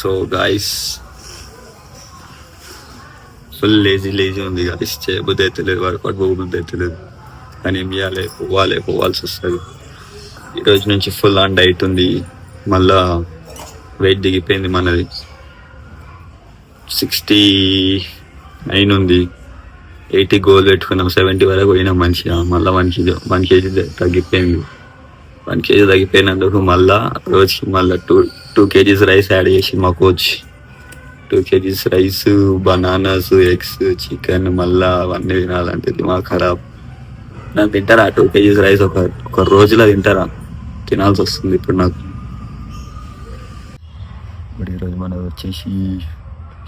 So guys full lazy ఉంది guys. చేయబుద్ధి అవుతలేదు, work out పోబుద్ధి అవుతలేదు, కానీ ఏం చేయాలి, పోవాల్సి వస్తుంది. ఈరోజు నుంచి ఫుల్ ఆన్ డైట్ ఉంది. మళ్ళా వెయిట్ దిగిపోయింది మనది, 69 ఉంది. 80 గోల్ పెట్టుకున్నాం, 70 వరకు పోయినాం మంచిగా. మళ్ళీ 1 కేజీ తగ్గిపోయింది. 1 కేజీ తగ్గిపోయినందుకు మళ్ళా రోజుకి మళ్ళీ 2 కేజీస్ రైస్ యాడ్ చేసి మా coach. 2 kgs rice, bananas, eggs, chicken, మళ్ళా అవన్నీ తినాలంటే దిమాగ్ ఖరాబ్. నాకు తింటారా 2 కేజీస్ రైస్ ఒక రోజులో తింటారా? తినాల్సి వస్తుంది ఇప్పుడు నాకు. ఇప్పుడు ఈరోజు మనది వచ్చేసి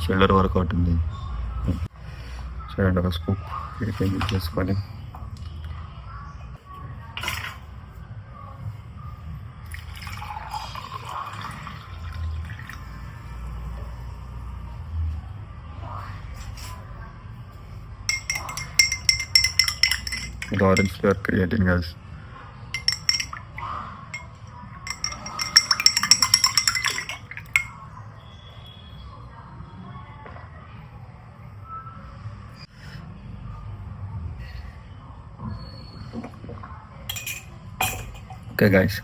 షోల్డర్ వర్కౌట్ ఉంది. చూడండి, ఒక స్కూప్ చేసుకొని orange flavour creating guys. Okay guys,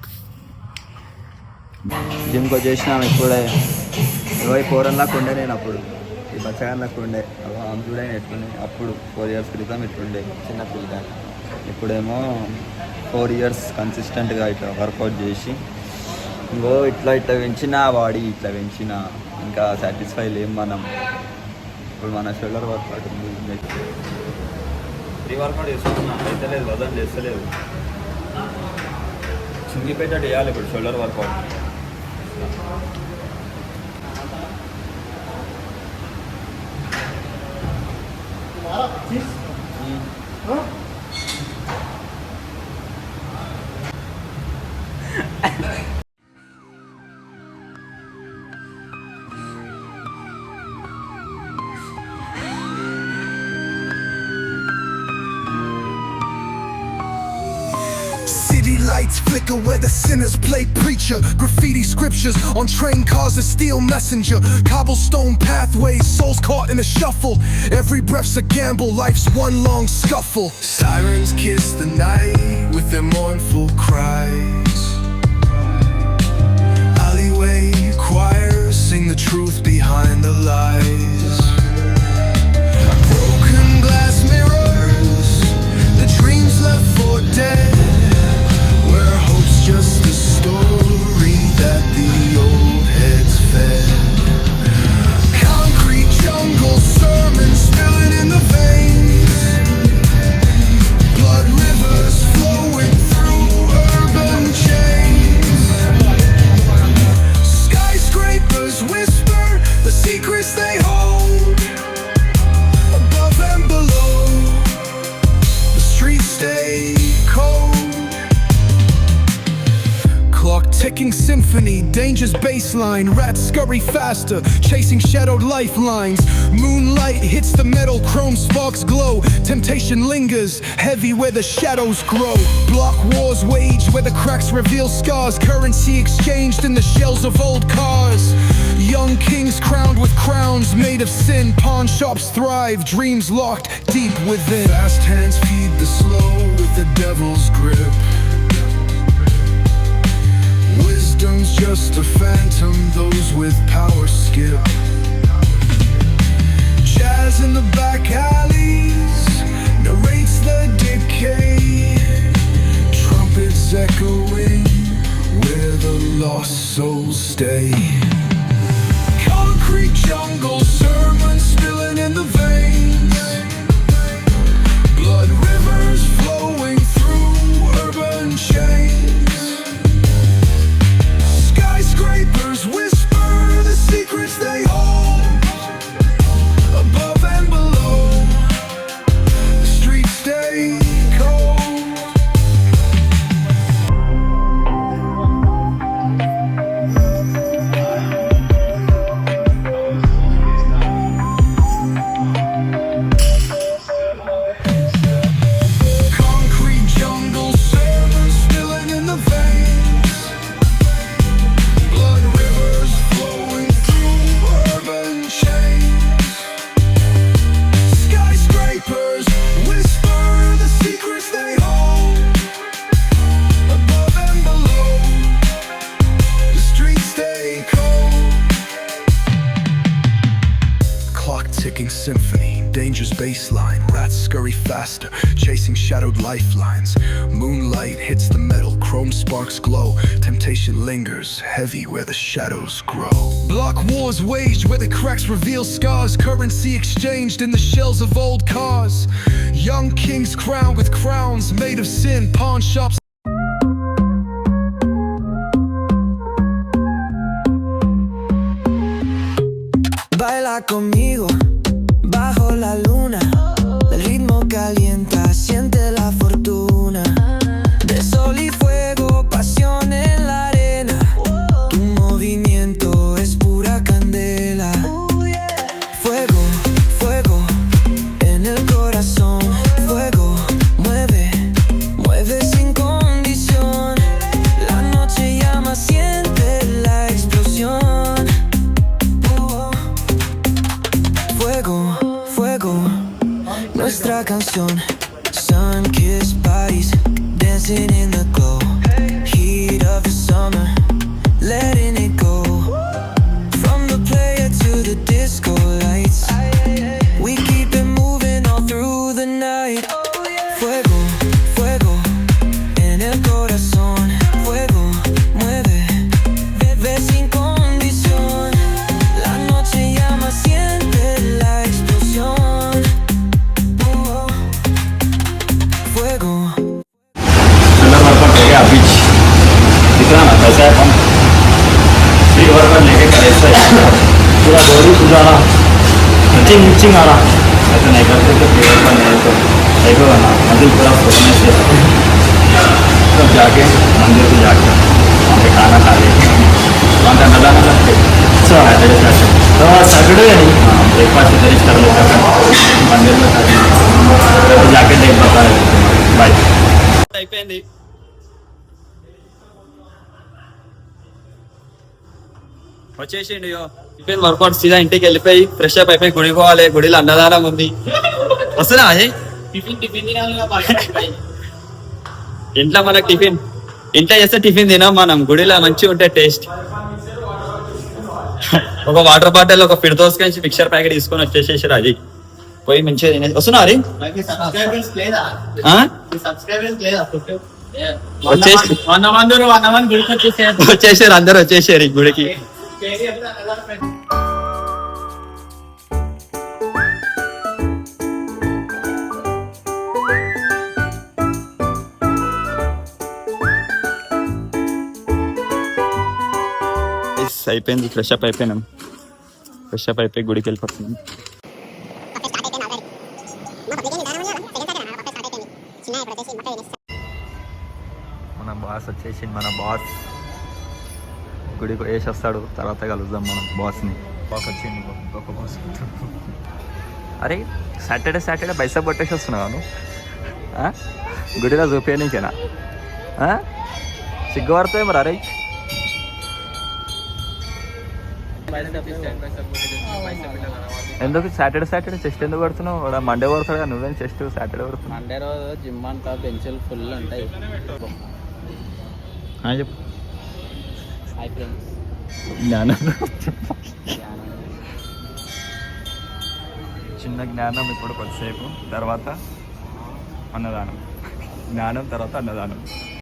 జిమ్కి వచ్చేసినాం ఇప్పుడే. 24 లాగా ఉండే నేను అప్పుడు, ఈ బచ్చగాళ్ళకు ఉండే ఆమె చూడని ఎట్లుండే అప్పుడు. 4 years క్రితం ఇట్లుండే చిన్న పిల్ల. ఇప్పుడేమో 4 years కన్సిస్టెంట్గా ఇట్లా వర్కౌట్ చేసి ఇంకో ఇట్లా పెంచిన బాడీ, ఇట్లా పెంచిన ఇంకా సాటిస్ఫై లేం మనం. ఇప్పుడు మన షోల్డర్ వర్కౌట్ ఉంది. ప్రీ వర్కౌట్ చేసుకున్నా అయితే లేదు, వదన్ చేస్తలేదు. చింగిపోయేటట్టు వేయాలి ఇప్పుడు shoulder workout. City lights flicker where the sinners play preacher. Graffiti scriptures on train cars, a steel messenger. Cobblestone pathways, souls caught in a shuffle. Every breath's a gamble, life's one long scuffle. Sirens kiss the night with their mournful cries. Alleyway choirs sing the truth behind the lies. Broken glass mirrors, the dreams left for dead. Where hope's just a story that the old heads fed. Concrete jungle sermons spilling in the veins. Blood rivers flowing through urban chains. Skyscrapers whisper the secrets they hold. Above and below, the streets stay cold. Clock ticking symphony, danger's baseline. Rats scurry faster, chasing shadowed lifelines. Moonlight hits the metal, chrome sparks glow. Temptation lingers, heavy where the shadows grow. Block wars wage where the cracks reveal scars. Currency exchanged in the shells of old cars. Young kings crowned with crowns made of sin. Pawn shops thrive, dreams locked deep within. Fast hands feed the slow with the devil's grip. Wisdom's just a phantom, those with power skip. Jazz in the back alleys narrates the decay. Trumpets echoing where the lost souls stay. Concrete jungle sermons spilling in the veins. Blood rivers flowing through urban chains. Skyscrapers whisper the secrets they hold. clock ticking symphony, danger's baseline. Rats scurry faster, chasing shadowed lifelines. Moonlight hits the metal, chrome sparks glow. Temptation lingers, heavy where the shadows grow. Block wars waged where the cracks reveal scars. Currency exchanged in the shells of old cars. Young kings crowned with crowns made of sin. Pawn shops. Baila conmigo bajo la luna. El ritmo calienta, siente la fortuna. De sol y fuego, pasión en la arena. Tu movimiento es pura candela. Fuego, fuego en el corazón. Fuego, mueve, mueve sin condición. La noche llama, siente la explosión. Fuego, fuego, nuestra canción. Sun-kissed bodies dancing in the glow. Heat of the summer, letting it go. From the player to the disco lights, we keep it moving all through the night. Fuego, fuego en el corazón. Fuego, mueve, bebe sin condición. La noche llama, siente la explosión. Fuego. बीच दिखला ना कैसा है pump free worker लेके कैसा है पूरा body सुधारा चिंग चिंग आ रहा ऐसा नहीं करते तो फ्री वर्कर नहीं तो देखो ना मंदिर पूरा सोने से तब जाके मंदिर पे जाके वहाँ पे खाना खा ले वहाँ का नज़ारा ना लगते सैटरडे तो सैटरडे नहीं हाँ ब्रेकफास्ट इधर ही कर लेता था मंदिर में खा तो जाके देख पाता है बाय అయిపోయింది వచ్చేసిండు టిఫిన్ వర్కౌట్ సీదా ఇంటికి వెళ్ళిపోయి ఫ్రెష్ అప్ అయిపోయి గుడికి పోవాలి గుడిలో అన్నదానం ఉంది వస్తున్నా అజయ్ ఇంట్లో మనకు టిఫిన్ ఇంట్లో చేస్తే టిఫిన్ తినాం మనం గుడిలో మంచిగా ఉంటే టేస్ట్ ఒక వాటర్ బాటిల్ ఒక ఫిర్దోస్ నుంచి మిక్చర్ ప్యాకెట్ తీసుకొని వచ్చేసేసారు అది పోయి మంచిగా తినేసి వస్తున్నా అది వచ్చేసారు అందరు వచ్చేసారు ఈ గుడికి అయిపోయింది ఫ్రెష్ అప్ అయిపోయినాం ఫ్రెష్ అప్ అయిపోయి గుడికి వెళ్ళిపోతున్నాం మన బాస్ వచ్చేసి మన బాస్ గుడికి వేసి వస్తాడు తర్వాత కలుద్దాం మనం బాస్ని బాస్ వచ్చింది గొప్ప బాస్ అరే సాటర్డే బైసప్ కొట్టేసి వస్తున్నాను గుడిలో చూపించనీకేనా సిగ్గుపడుతుంది మరి అరే ఎందుకు సాటర్డే చెస్ట్ ఎందుకు పడుతున్నావు మండే పడుతాడు నువ్వేం చెస్ట్ సాటర్డే పడుతున్నావు మండే రోజు జిమ్ అంతా బెంచులు ఫుల్ ఉంటాయి చెప్పు హాయ్ ఫ్రెండ్స్ జ్ఞానం చిన్న జ్ఞానం ఇప్పుడు కొద్దిసేపు తర్వాత అన్నదానం జ్ఞానం తర్వాత అన్నదానం